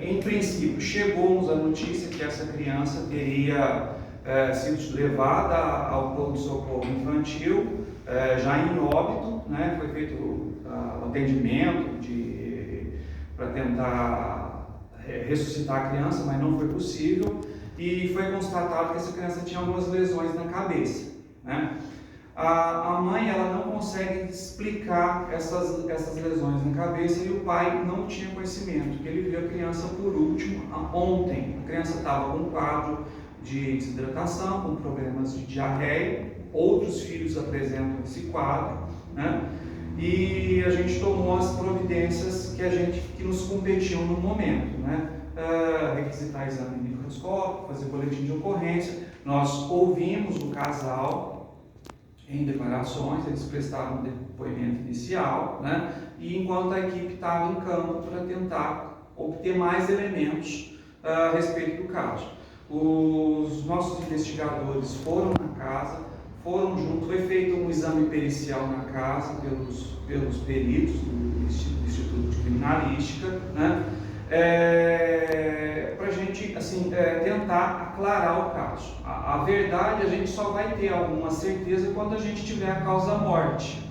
Em princípio, chegou-nos a notícia que essa criança teria sido levada ao pronto-socorro infantil, já em óbito, né? Foi feito o atendimento para tentar ressuscitar a criança, mas não foi possível, e foi constatado que essa criança tinha algumas lesões na cabeça, né? A mãe, ela não consegue explicar essas lesões na cabeça, e o pai não tinha conhecimento, que ele viu a criança por último ontem. A criança estava com um quadro de desidratação, com problemas de diarreia, outros filhos apresentam esse quadro, né? E a gente tomou as providências que nos competiam no momento, né? Requisitar exame microscópico, fazer boletim de ocorrência. Nós ouvimos o casal em declarações, eles prestaram um depoimento inicial, né? E enquanto a equipe estava em campo para tentar obter mais elementos a respeito do caso. Os nossos investigadores foram na casa, foram junto, foi feito um exame pericial na casa pelos peritos do Instituto de Criminalística, né? Para a gente tentar aclarar o caso. A verdade a gente só vai ter alguma certeza quando a gente tiver a causa-morte,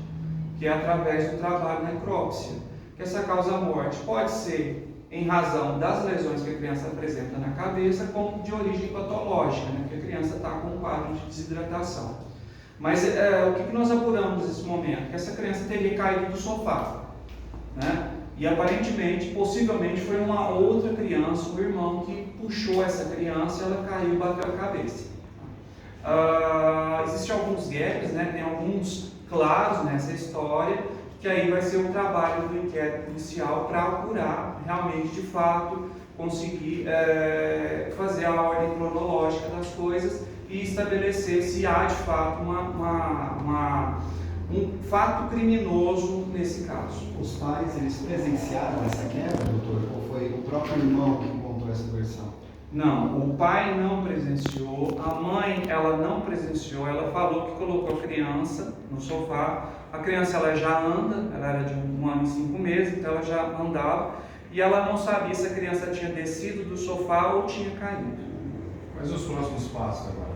que é através do trabalho na necrópsia. Que essa causa-morte pode ser em razão das lesões que a criança apresenta na cabeça, como de origem patológica, né? Que a criança está com um quadro de desidratação. Mas o que nós apuramos nesse momento? Que essa criança teria caído do sofá, né? E aparentemente, possivelmente, foi uma outra criança, um irmão, que puxou essa criança e ela caiu e bateu a cabeça. Existem alguns gaps, né? Tem alguns claros nessa história, que aí vai ser o trabalho do inquérito policial para apurar realmente, de fato, conseguir fazer a ordem cronológica das coisas e estabelecer se há, de fato, um fato criminoso nesse caso. Os pais, eles presenciaram essa queda, doutor? Ou foi o próprio irmão que contou essa versão? Não, o pai não presenciou, a mãe, ela não presenciou, ela falou que colocou a criança no sofá. A criança, ela já anda, ela era de 1 ano e 5 meses, então ela já andava, e ela não sabia se a criança tinha descido do sofá ou tinha caído. Quais os próximos passos agora?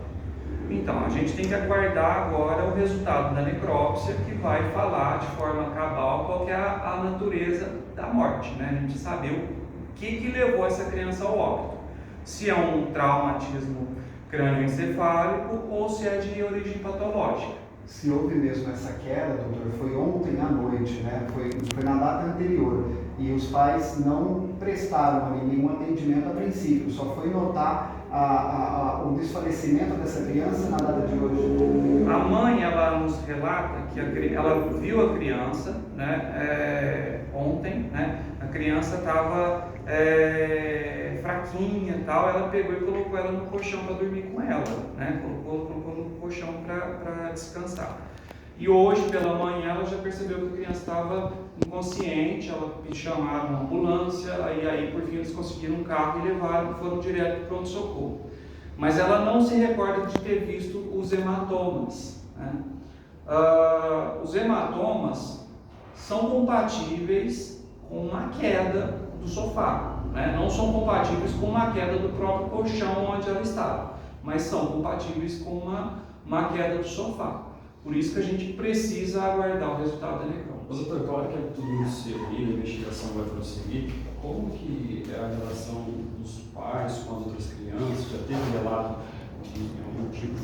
Então, a gente tem que aguardar agora o resultado da necrópsia, que vai falar de forma cabal qual que é a natureza da morte, né? A gente saber o que levou essa criança ao óbito. Se é um traumatismo crânioencefálico ou se é de origem patológica. Se houve mesmo essa queda, doutor, foi ontem à noite, né? Foi na data anterior. E os pais não prestaram nenhum atendimento a princípio, só foi notar o desfalecimento dessa criança na data de hoje. A mãe, ela nos relata que ela viu a criança, né, ontem, né? A criança estava fraquinha e tal, ela pegou e colocou ela no colchão para dormir com ela, né? Colocou no colchão para descansar. E hoje, pela manhã, ela já percebeu que a criança estava inconsciente, ela chamaram uma ambulância, aí por fim eles conseguiram um carro e levaram, foram direto para o pronto-socorro. Mas ela não se recorda de ter visto os hematomas, né? Os hematomas são compatíveis com uma queda do sofá, né? Não são compatíveis com uma queda do próprio colchão onde ela estava, mas são compatíveis com uma queda do sofá. Por isso que a gente precisa aguardar o resultado da necrópsia. Doutor, para que tudo isso servir, a investigação vai prosseguir, como que é a relação dos pais com as outras crianças? Já teve relato de algum tipo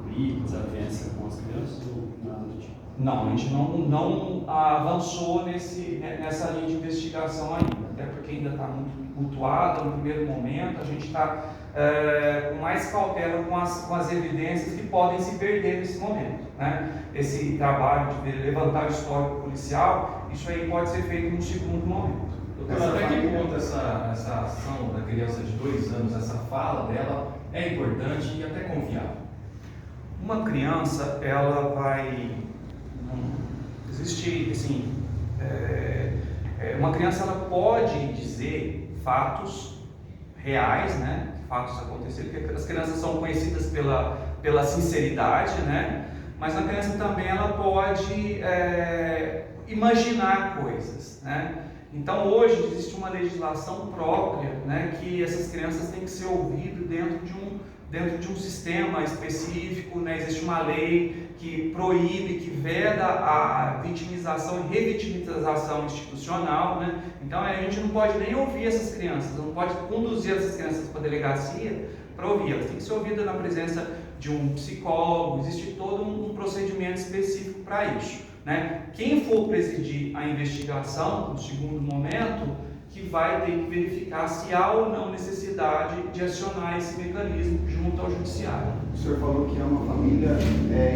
de desavença com as crianças ou nada do tipo? Não, a gente não avançou nessa linha de investigação ainda, até porque ainda está muito mutuado no primeiro momento, a gente está com mais cautela com as evidências que podem se perder nesse momento, né? Esse trabalho de levantar o histórico policial, isso aí pode ser feito num segundo momento. Doutor, até que ponto essa ação da criança de 2 anos, essa fala dela é importante e até confiável? Uma criança, ela vai... Existe, assim... uma criança, ela pode dizer fatos reais, né? Fatos aconteceram, porque as crianças são conhecidas pela sinceridade, né? Mas a criança também ela pode imaginar coisas, né? Então hoje existe uma legislação própria, né, que essas crianças têm que ser ouvidas dentro de um sistema específico, né? Existe uma lei que proíbe, que veda a vitimização e revitimização institucional, né? Então a gente não pode nem ouvir essas crianças, não pode conduzir essas crianças para a delegacia para ouvir, elas têm que ser ouvidas na presença de um psicólogo, existe todo um procedimento específico para isso, né? Quem for presidir a investigação, no segundo momento, que vai ter que verificar se há ou não necessidade de acionar esse mecanismo junto ao judiciário. O senhor falou que é uma família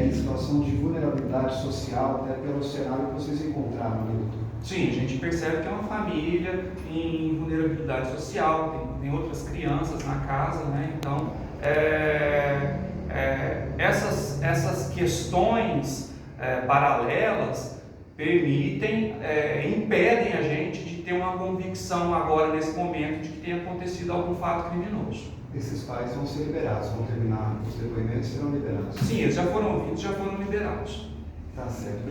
em situação de vulnerabilidade social, até pelo cenário que vocês encontraram, né, doutor? Sim, a gente percebe que é uma família em vulnerabilidade social, tem outras crianças na casa, né? Então, essas questões paralelas impedem a gente de ter uma convicção agora, nesse momento, de que tenha acontecido algum fato criminoso. Esses pais vão ser liberados, vão terminar os depoimentos e serão liberados. Sim, eles já foram ouvidos, já foram liberados. Tá certo.